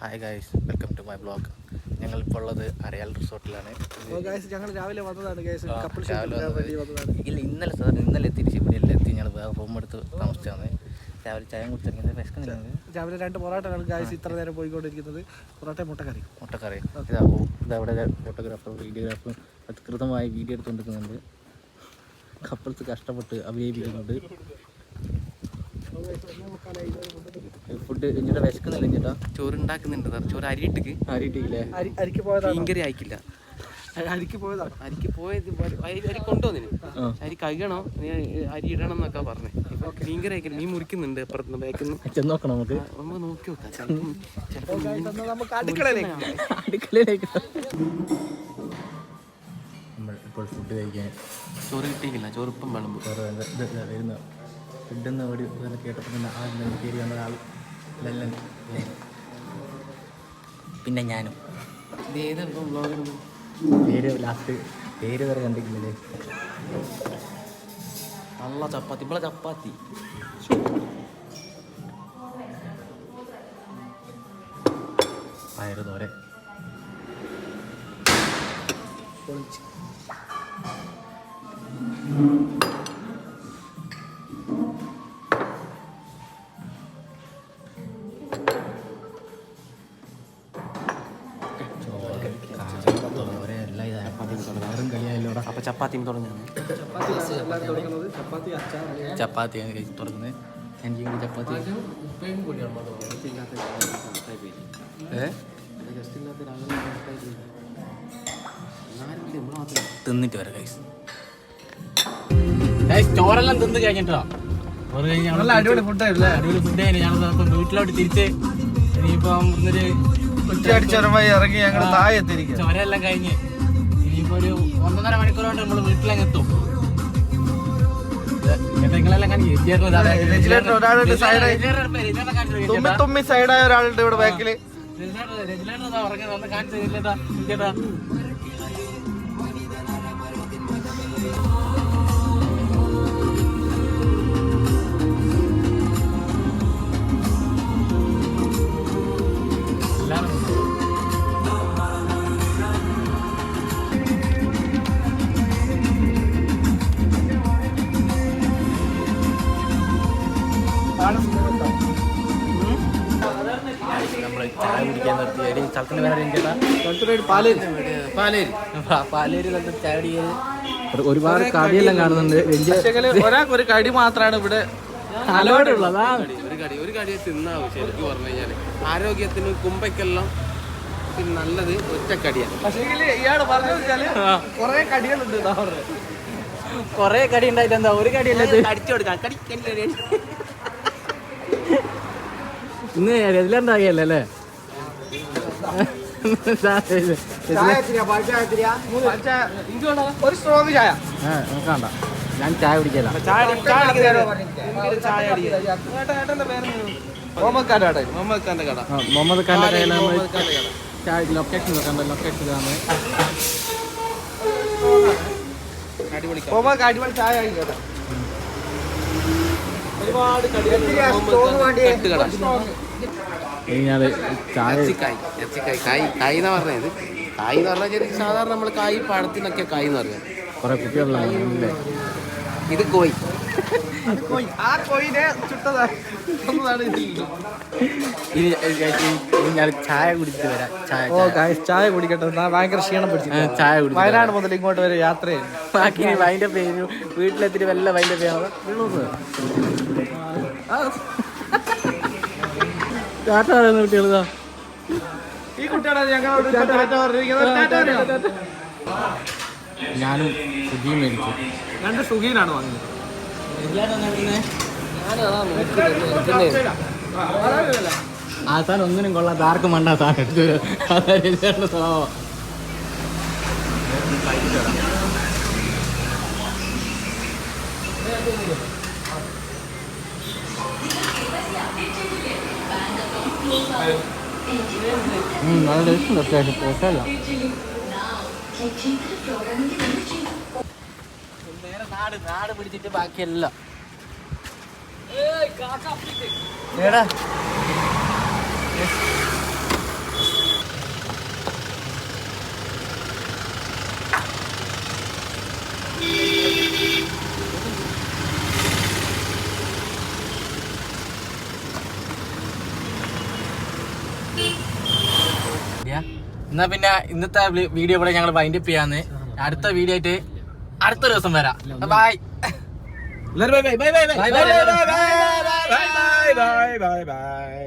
Hi guys, welcome to my blog. ഞങ്ങളിപ്പോൾ ഉള്ളത് അരയാൽ റിസോർട്ടിലാണ്. ഞങ്ങൾ രാവിലെ വന്നതാണ്. ഇന്നലെ തിരിച്ച് ഇവിടെ എത്തി. ഞങ്ങൾ വേറെ റൂം എടുത്ത് താമസിച്ചാണ്. രാവിലെ ചായ കുടിച്ചിറങ്ങിയത് വിശക്കുന്നില്ല. രാവിലെ 2 പൊറോട്ടയാണ് ഗൈസ് ഇത്ര നേരം പോയിക്കൊണ്ടിരിക്കുന്നത്. പൊറോട്ട മുട്ടക്കറി. ഇതവിടെ ഫോട്ടോഗ്രാഫർ, വീഡിയോഗ്രാഫർ കൃത്യമായി വീഡിയോ എടുത്തുകൊണ്ടിരിക്കുന്നുണ്ട്. കപ്പിൾസ് കഷ്ടപ്പെട്ട് അഭിനയിപ്പിക്കുന്നുണ്ട്. ഫുഡ് ഇഞ്ഞിട്ട് വിശക്കുന്നില്ല. ചേട്ടാ ചോറ് ഉണ്ടാക്കുന്നുണ്ട്. ചോറ് അരിയിട്ടില്ലേ? അരിക്ക് പോയതാണ്. മീൻകറി അയക്കില്ല. അരിക്ക് പോയതാണ്. അരിക്ക് പോയത് അരി കൊണ്ടുവന്നിന്. അരി കഴുകണം, അരി ഇടണം എന്നൊക്കെ പറഞ്ഞേ. മീൻകറി അയക്കില്ല. മീൻ മുറിക്കുന്നുണ്ട് അപ്പുറത്ത് ബാക്കിൽ നിന്ന്. ചെന്ന് നോക്കണം. നമുക്ക് നോക്കി നോക്കാം. നമുക്ക് അടുക്കളയിലേക്ക് നമ്മൾ ഇപ്പോൾ ഫുഡ് കഴിക്കാൻ ചോറ് കിട്ടിയില്ല. ചോറ് ഇപ്പം വേണം. വരുന്ന ഫുഡെന്ന് ഒരു കേട്ടപ്പോൾ തന്നെ ആ കയറി വന്ന ആൾ ലല്ലൻ, പിന്നെ ഞാനും. ഇത് പേര് ലാസ്റ്റ് പേര് വരെ കണ്ടിട്ടില്ലേ? നല്ല ചപ്പാത്തി. ഇവിടെ ചപ്പാത്തി പയറ് തോരൻ. അപ്പോൾ ചപ്പാത്തിയും തുടങ്ങുന്നത്. ചപ്പാത്തിയാണ് കഴിച്ച് തുറക്കുന്നത്. എനിക്ക് ചപ്പാത്തി തിന്നിട്ട് വരാം ഗൈസ്. ചോറെല്ലാം തിന്ന് കഴിഞ്ഞിട്ടോ. അടിപൊളി ഫുഡായില്ലേ? അടിപൊളി ഫുഡായിരുന്നു. ഞങ്ങളിപ്പം വീട്ടിലോട്ട് തിരിച്ച് ഇനിയിപ്പം ഇന്നൊരു കുറ്റിയടിച്ചൊരമായി ഇറങ്ങി ഞങ്ങൾ താഴെ എത്തിയിരിക്കും. ചോരെല്ലാം കഴിഞ്ഞ് ഇനിയിപ്പോ ഒരു 1.5 മണിക്കൂർ കൊണ്ട് നമ്മൾ വീട്ടിലങ്ങ് എത്തും. നിങ്ങളെല്ലാം തുമ്മി സൈഡായ ഒരാളുണ്ട് ഇവിടെ ബാക്കില്. കാണിച്ചു. നമ്മൾ ചായ കുടിക്കാൻ നിർത്തി. സ്ഥലത്തിന് വേറെ പാലേരി ചായ കുടിക്കാൻ ഒരുപാട് കടിയെല്ലാം കാണുന്നുണ്ട്. ഒരാൾക്ക് ഒരു കടി മാത്രമാണ് ഇവിടെ അലോടുള്ളത്. ഒരു കടിയെ തിന്നാവും. ശരിക്കും പറഞ്ഞു കഴിഞ്ഞാൽ ആരോഗ്യത്തിന് കുമ്പയ്ക്കെല്ലാം നല്ലത് ഒറ്റക്കടിയാണ്. പക്ഷേ ഇയാള് പറഞ്ഞു വെച്ചാല് കൊറേ കടികളുണ്ട്. കൊറേ കടി ഉണ്ടായിട്ട് എന്താ ഒരു കടിയല്ലേ അടിച്ചു കൊടുക്കാം. ഇന്ന് രജിലുണ്ടാകിയല്ലേ അല്ലേ? ഒരു സ്ട്രോങ് ചായ നോക്കണ്ട. ഞാൻ ചായ കുടിക്കല. മുഹമ്മദ് ഖാന്റെ കട. മുഹമ്മദ് ഖാന്റെ കടയിലാണ് ചായ. ലൊക്കേഷൻ നോക്കണ്ട. ലൊക്കേഷൻ അടിപൊളി ചായ. ഒരുപാട് കായ് എന്ന് പറഞ്ഞത്. കായ് എന്ന് പറഞ്ഞാൽ സാധാരണ നമ്മൾ കായ് പഴത്തിനൊക്കെ കായ് എന്ന് പറഞ്ഞത്. കുറെ കുട്ടികളിലെ ഇത് കോഴി. ആ കോഴിനെ ചുട്ടതാണ്. ഞാൻ ചായ കുടിച്ചിട്ട് വരാം. ചായ കുടിക്കട്ടെ. ഭയങ്കര ക്ഷീണം പിടിച്ചു. ചായ കുടി. വയനാട് മുതൽ ഇങ്ങോട്ട് വരെ യാത്രയാണ്. ബാക്കി വൈൻ്റെ പേര് വീട്ടിലെത്തിട്ട് വല്ല വൈൻ്റെ പേര് ടാറ്റ പറയുന്ന കുട്ടികളാ. ഈ കുട്ടികളാണ് ഞങ്ങളോട് ഞാനും സുഖിയും മേടിച്ചു. 2 സുഖീനാണ് വാങ്ങിയത്. ആ സാധനം ഒന്നിനും കൊള്ളാത്ത ആർക്കും വേണ്ട സാധനം എടുത്തു. സ്വഭാവം. നല്ല ടേസ്റ്റ് അത്യാവശ്യം പോട്ടല്ല. നാട് പിടിച്ചിട്ട് ബാക്കിയെല്ലാം എന്നാ പിന്നെ ഇന്നത്തെ വീഡിയോ ഇവിടെ ഞങ്ങൾ വൈൻഡപ്പ് ചെയ്യാന്ന്. അടുത്ത വീഡിയോ ആയിട്ട് അടുത്ത ദിവസം വരാം. ബൈ എല്ലാവരും bye bye bye bye bye bye bye bye bye bye bye.